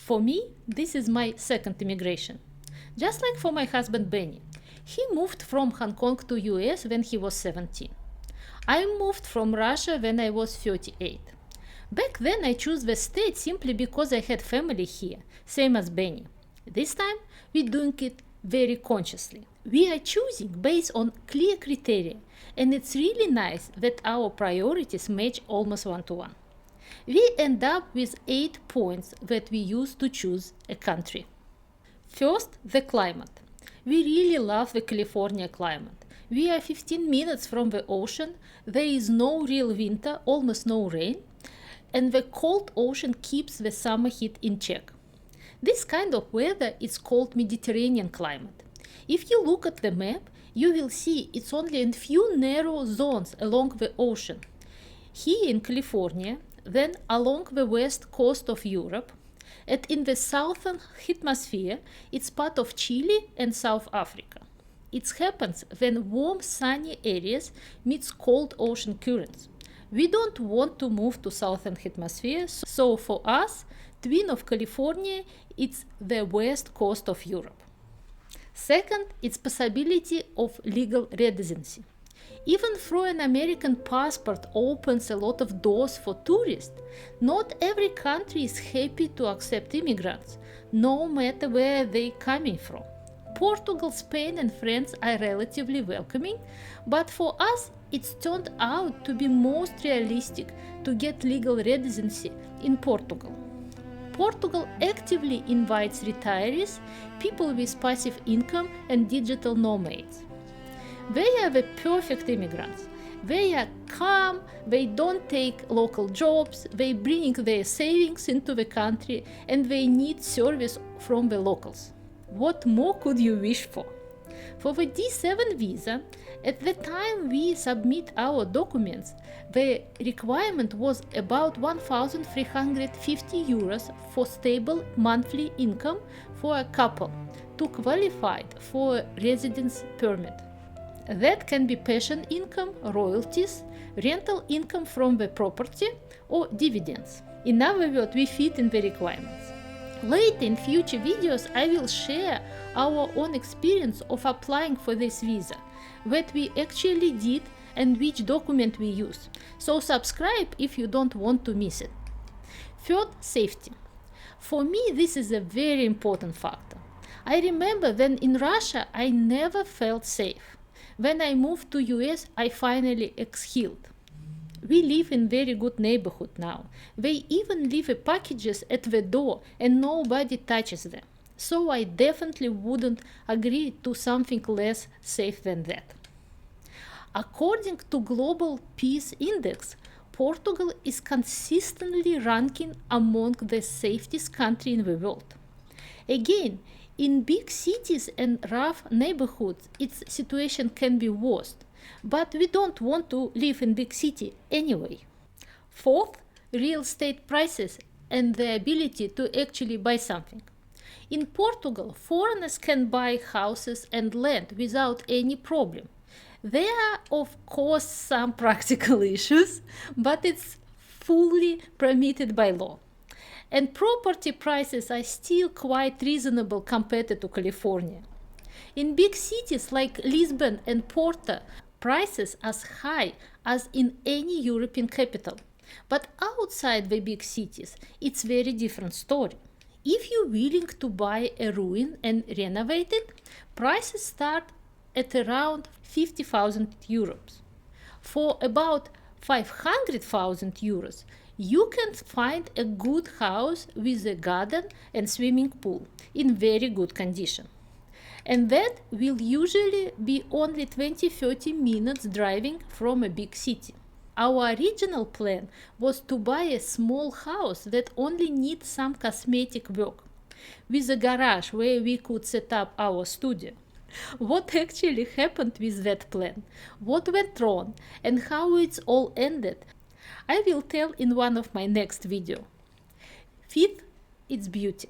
For me, this is my second immigration. Just like for my husband Benny. He moved from Hong Kong to US when he was 17. I moved from Russia when I was 38. Back then I chose the state simply because I had family here, same as Benny. This time we're doing it very consciously. We are choosing based on clear criteria, and it's really nice that our priorities match almost one-to-one. We end up with 8 points that we use to choose a country. First, the climate. We really love the California climate. We are 15 minutes from the ocean, there is no real winter, almost no rain, and the cold ocean keeps the summer heat in check. This kind of weather is called Mediterranean climate. If you look at the map, you will see it's only in few narrow zones along the ocean. Here in California, then along the west coast of Europe, and in the southern hemisphere, it's part of Chile and South Africa. It happens when warm sunny areas meets cold ocean currents. We don't want to move to southern hemisphere, so for us, twin of California, it's the west coast of Europe. Second, it's possibility of legal residency. Even though an American passport opens a lot of doors for tourists, not every country is happy to accept immigrants, no matter where they're coming from. Portugal, Spain, and France are relatively welcoming, but for us, it's turned out to be most realistic to get legal residency in Portugal. Portugal actively invites retirees, people with passive income, and digital nomads. They are the perfect immigrants. They are calm, they don't take local jobs, they bring their savings into the country, and they need service from the locals. What more could you wish for? For the D7 visa, at the time we submit our documents, the requirement was about 1,350 euros for stable monthly income for a couple to qualify for a residence permit. That can be pension income, royalties, rental income from the property, or dividends. In other words, we fit in the requirements. Later in future videos, I will share our own experience of applying for this visa, what we actually did and which document we use. So subscribe if you don't want to miss it. Third, safety. For me, this is a very important factor. I remember when in Russia, I never felt safe. When I moved to US, I finally exhaled. We live in very good neighborhood now. They even leave packages at the door and nobody touches them. So I definitely wouldn't agree to something less safe than that. According to Global Peace Index, Portugal is consistently ranking among the safest countries in the world. Again, in big cities and rough neighborhoods, its situation can be worse. But we don't want to live in big city anyway. Fourth, real estate prices and the ability to actually buy something. In Portugal, foreigners can buy houses and land without any problem. There are, of course, some practical issues, but it's fully permitted by law. And property prices are still quite reasonable compared to California. In big cities like Lisbon and Porto, prices as high as in any European capital. But outside the big cities, it's a very different story. If you're willing to buy a ruin and renovate it, prices start at around 50,000 euros. For about 500,000 euros, you can find a good house with a garden and swimming pool in very good condition. And that will usually be only 20-30 minutes driving from a big city. Our original plan was to buy a small house that only needs some cosmetic work, with a garage where we could set up our studio. What actually happened with that plan, what went wrong, and how it's all ended, I will tell in one of my next videos. Fifth, it's beauty.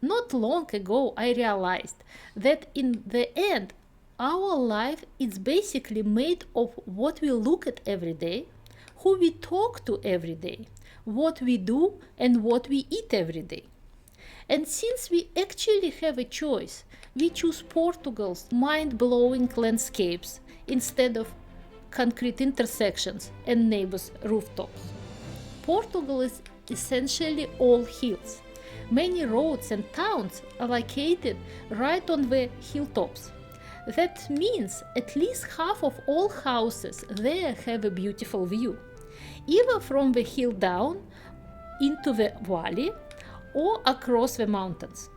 Not long ago, I realized that in the end, our life is basically made of what we look at every day, who we talk to every day, what we do, and what we eat every day. And since we actually have a choice, we choose Portugal's mind-blowing landscapes instead of concrete intersections and neighbors' rooftops. Portugal is essentially all hills. Many roads and towns are located right on the hilltops. That means at least half of all houses there have a beautiful view, either from the hill down into the valley or across the mountains.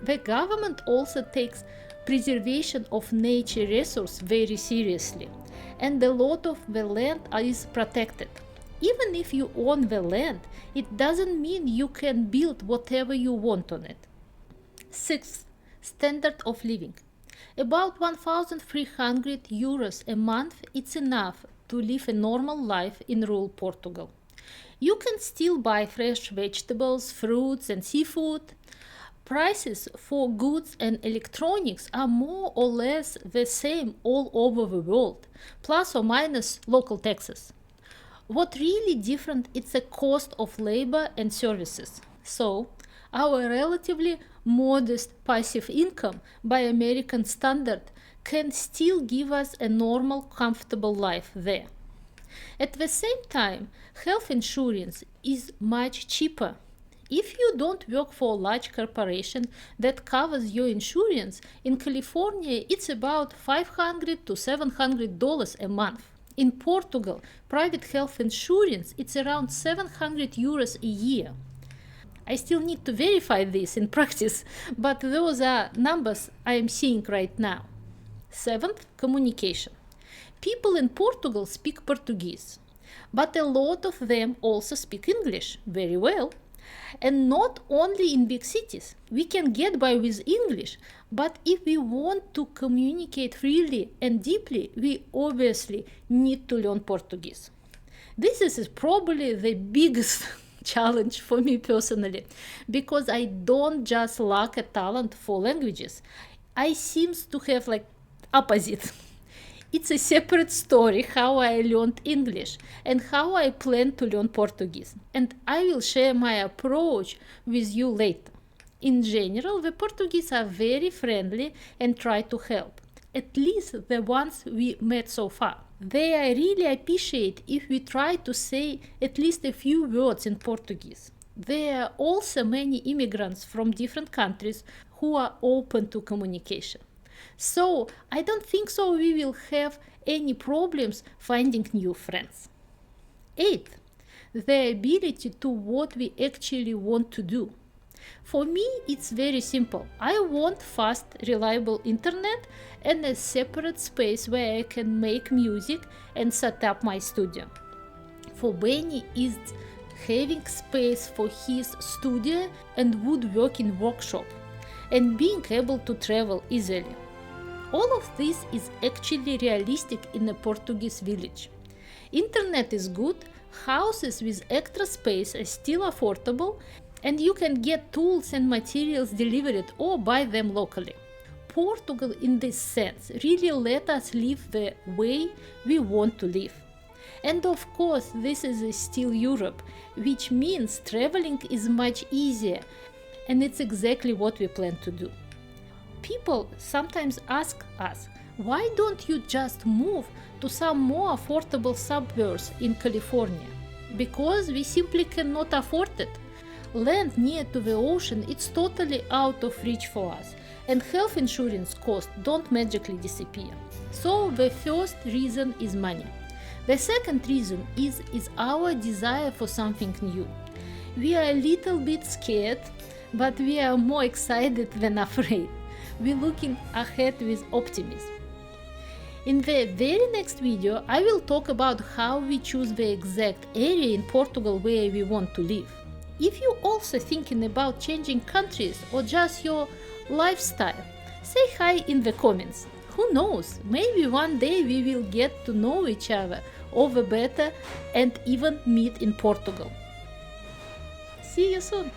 The government also takes preservation of nature resources very seriously, and a lot of the land is protected. Even if you own the land, it doesn't mean you can build whatever you want on it. Sixth, standard of living. About 1,300 euros a month is enough to live a normal life in rural Portugal. You can still buy fresh vegetables, fruits, and seafood. Prices for goods and electronics are more or less the same all over the world, plus or minus local taxes. What really different is the cost of labor and services. So, our relatively modest passive income by American standard can still give us a normal, comfortable life there. At the same time, health insurance is much cheaper. If you don't work for a large corporation that covers your insurance, in California it's about $500 to $700 a month. In Portugal, private health insurance it's around 700 euros a year. I still need to verify this in practice, but those are numbers I am seeing right now. Seventh, communication. People in Portugal speak Portuguese, but a lot of them also speak English very well. And not only in big cities. We can get by with English, but if we want to communicate freely and deeply, we obviously need to learn Portuguese. This is probably the biggest challenge for me personally, because I don't just lack a talent for languages. I seem to have opposite. It's a separate story how I learned English and how I plan to learn Portuguese, and I will share my approach with you later. In general, the Portuguese are very friendly and try to help, at least the ones we met so far. They really appreciate if we try to say at least a few words in Portuguese. There are also many immigrants from different countries who are open to communication. So I don't think we will have any problems finding new friends. Eighth, the ability to what we actually want to do. For me, it's very simple. I want fast, reliable internet and a separate space where I can make music and set up my studio. For Benny, it's having space for his studio and woodworking workshop, and being able to travel easily. All of this is actually realistic in a Portuguese village. Internet is good, houses with extra space are still affordable, and you can get tools and materials delivered or buy them locally. Portugal, in this sense, really let us live the way we want to live. And of course, this is still Europe, which means traveling is much easier, and it's exactly what we plan to do. People sometimes ask us, why don't you just move to some more affordable suburbs in California? Because we simply cannot afford it. Land near to the ocean is totally out of reach for us, and health insurance costs don't magically disappear. So the first reason is money. The second reason is our desire for something new. We are a little bit scared, but we are more excited than afraid. We're looking ahead with optimism. In the very next video, I will talk about how we choose the exact area in Portugal where we want to live. If you're also thinking about changing countries or just your lifestyle, say hi in the comments. Who knows, maybe one day we will get to know each other over better and even meet in Portugal. See you soon!